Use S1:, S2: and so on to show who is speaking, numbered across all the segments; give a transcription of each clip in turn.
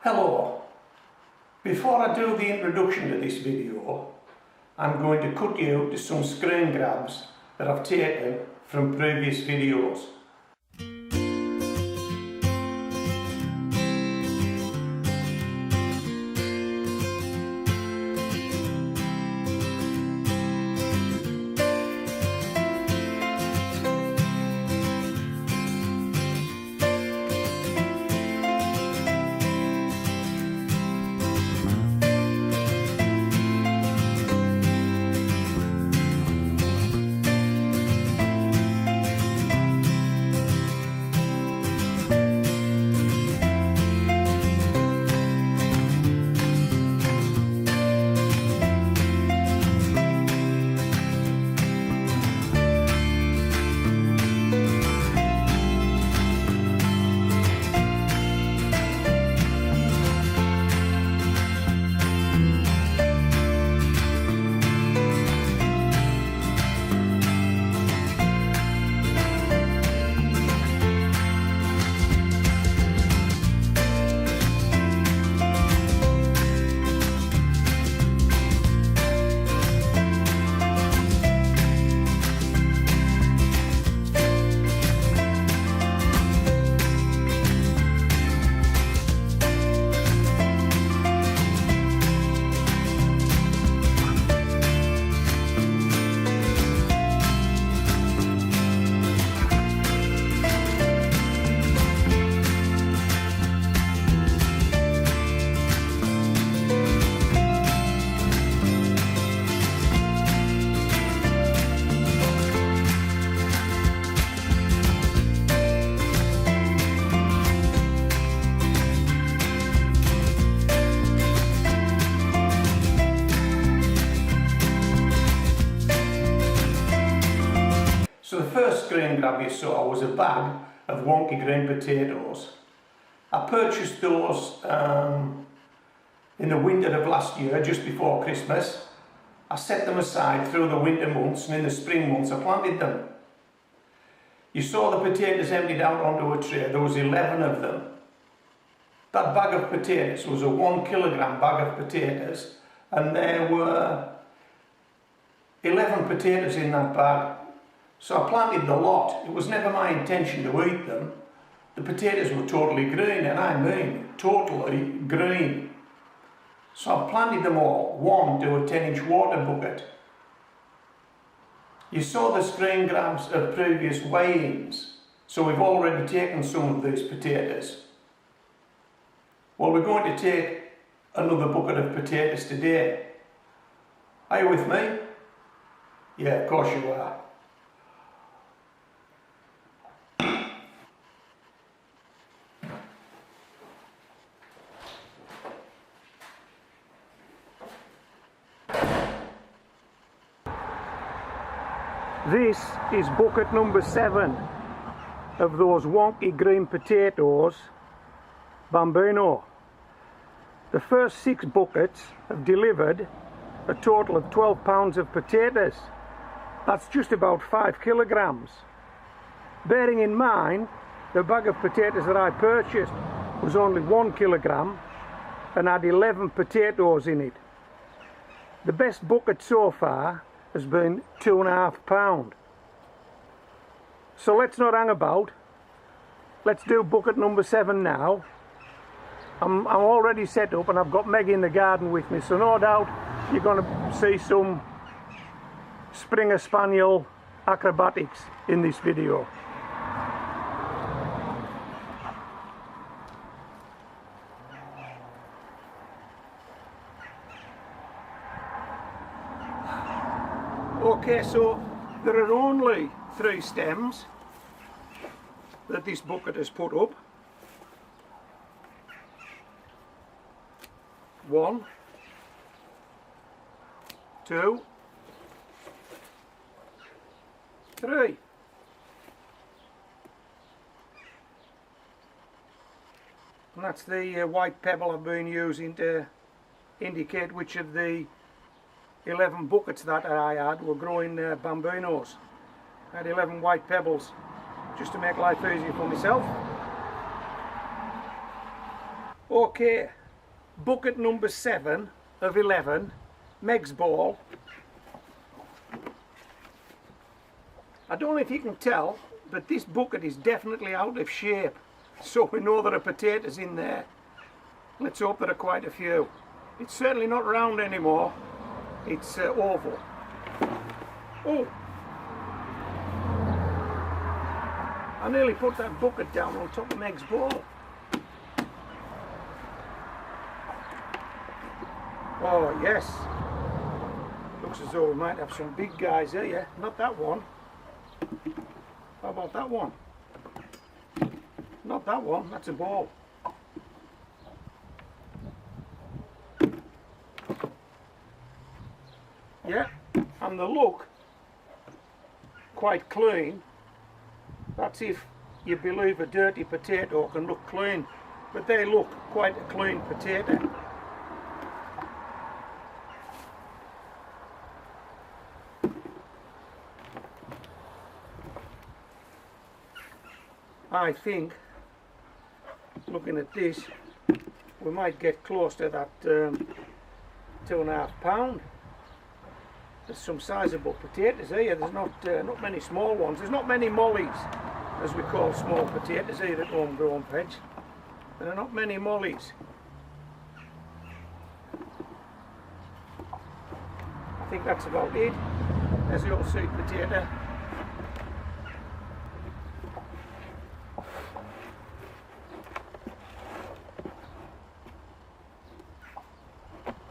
S1: Hello. Before I do the introduction to this video, I'm going to cut you to some screen grabs that I've taken from previous videos. So the first screen grab you saw was a bag of Wonky green potatoes. I purchased those in the winter of last year, just before Christmas. I set them aside through the winter months, and in the spring months I planted them. You saw the potatoes emptied out onto a tray. There was 11 of them. That bag of potatoes was a 1 kilogram bag of potatoes, and there were 11 potatoes in that bag. So I planted the lot. It was never my intention to eat them. The potatoes were totally green, and I mean totally green. So I planted them all, one to a 10-inch water bucket. You saw the screen grabs of previous weigh-ins, so we've already taken some of these potatoes. Well, we're going to take another bucket of potatoes today. Are you with me? Yeah, of course you are. This is bucket number 7 of those Wonky green potatoes Bambino. The first 6 buckets have delivered a total of 12 pounds of potatoes. That's just about 5 kilograms. Bearing in mind the bag of potatoes that I purchased was only 1 kilogram and had 11 potatoes in it. The best bucket so far has been 2.5 pounds. So let's not hang about. Let's do bucket number 7 now. I'm already set up, and I've got Meg in the garden with me, so no doubt you're going to see some Springer Spaniel acrobatics in this video. Okay, so there are only 3 stems that this bucket has put up. 1, 2, 3. And that's the white pebble I've been using to indicate which of the 11 buckets that I had were growing bambinos. I had 11 white pebbles just to make life easier for myself. Okay, bucket number 7 of 11, Meg's ball. I don't know if you can tell, but this bucket is definitely out of shape, so we know there are potatoes in there. Let's hope there are quite a few. It's certainly not round anymore, it's oval. Oh! I nearly put that bucket down on top of Meg's ball. Oh yes, looks as though we might have some big guys here. Not that one. How about that one? Not that one, that's a ball. Yeah, and the look, quite clean. That's if you believe a dirty potato can look clean, but they look quite a clean potato. I think, looking at this, we might get close to that 2.5 pound. There's some sizable potatoes here. There's not many small ones. There's not many mollies, as we call small potatoes here at Homegrown Veg. There are not many mollies. I think that's about it. There's the old sweet potato.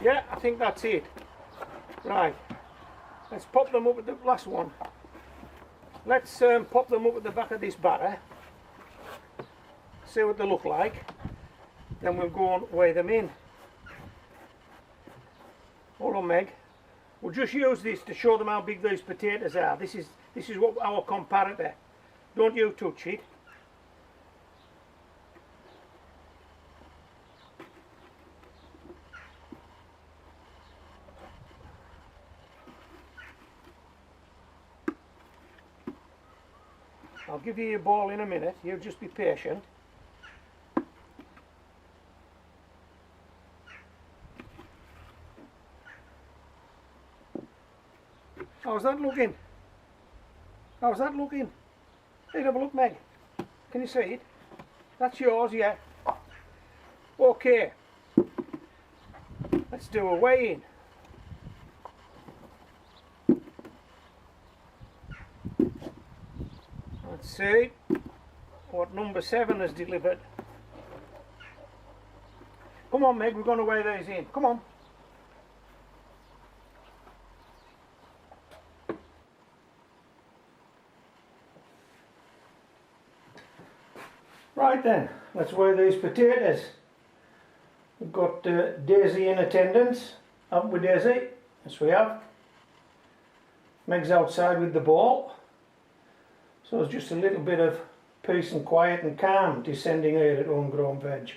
S1: Yeah, I think that's it. Right, let's pop them up at the last one. Let's pop them up at the back of this batter. See what they look like. Then we'll go and weigh them in. Hold on, Meg. We'll just use this to show them how big these potatoes are. This is what our comparator. Don't you touch it. I'll give you your ball in a minute, you just be patient. How's that looking? How's that looking? Hey, have a look, Meg. Can you see it? That's yours, yeah. Okay. Let's do a weigh-in. Let's see what number 7 has delivered. Come on, Meg, we're going to weigh these in. Come on. Right then, let's weigh these potatoes. We've got Daisy in attendance. Up with Daisy. Yes, we have. Meg's outside with the ball. So it's just a little bit of peace and quiet and calm descending here at Homegrown Veg.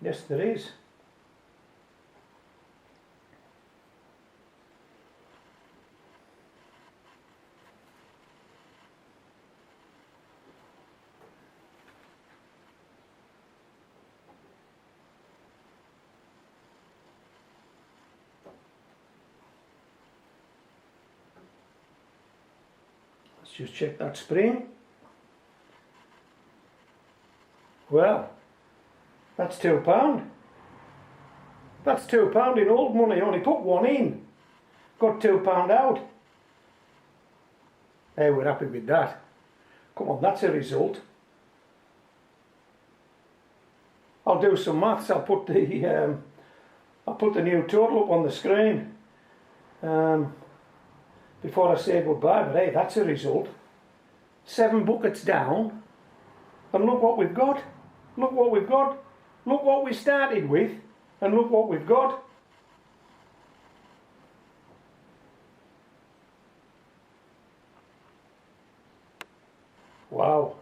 S1: Yes, there is. Just check that spring. Well, that's £2. That's £2 in old money. Only put one in. Got £2 out. Hey, we're happy with that. Come on, that's a result. I'll do some maths. I'll put the new total up on the screen. Before I say goodbye, but hey, that's a result. 7 buckets down, and look what we've got. Look what we've got. Look what we started with, and look what we've got. Wow.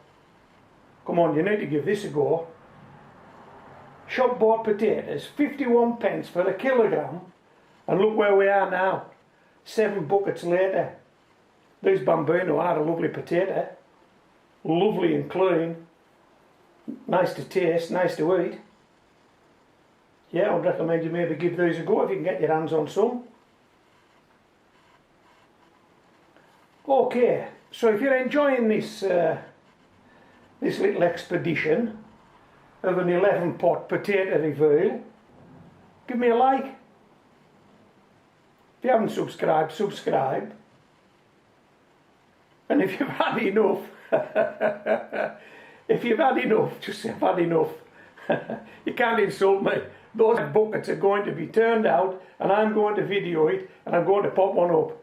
S1: Come on, you need to give this a go. Shop bought potatoes, 51 pence for a kilogram, and look where we are now. 7 buckets later. These Bambino are a lovely potato. Lovely and clean. Nice to taste, nice to eat. Yeah, I'd recommend you maybe give these a go if you can get your hands on some. Okay, so if you're enjoying this this little expedition of an 11-pot potato reveal, give me a like. If you haven't subscribed, subscribe. And if you've had enough, if you've had enough, just say I've had enough. You can't insult me. Those buckets are going to be turned out and I'm going to video it and I'm going to pop one up.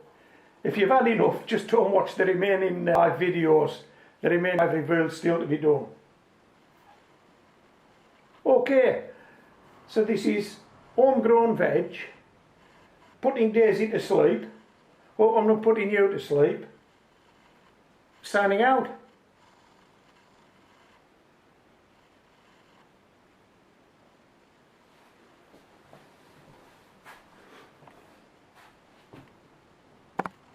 S1: If you've had enough, just don't watch the remaining 5 videos. The remaining 5 reveals still to be done. Okay, so this is homegrown veg, putting Daisy to sleep. Hope I'm not putting you to sleep. Signing out.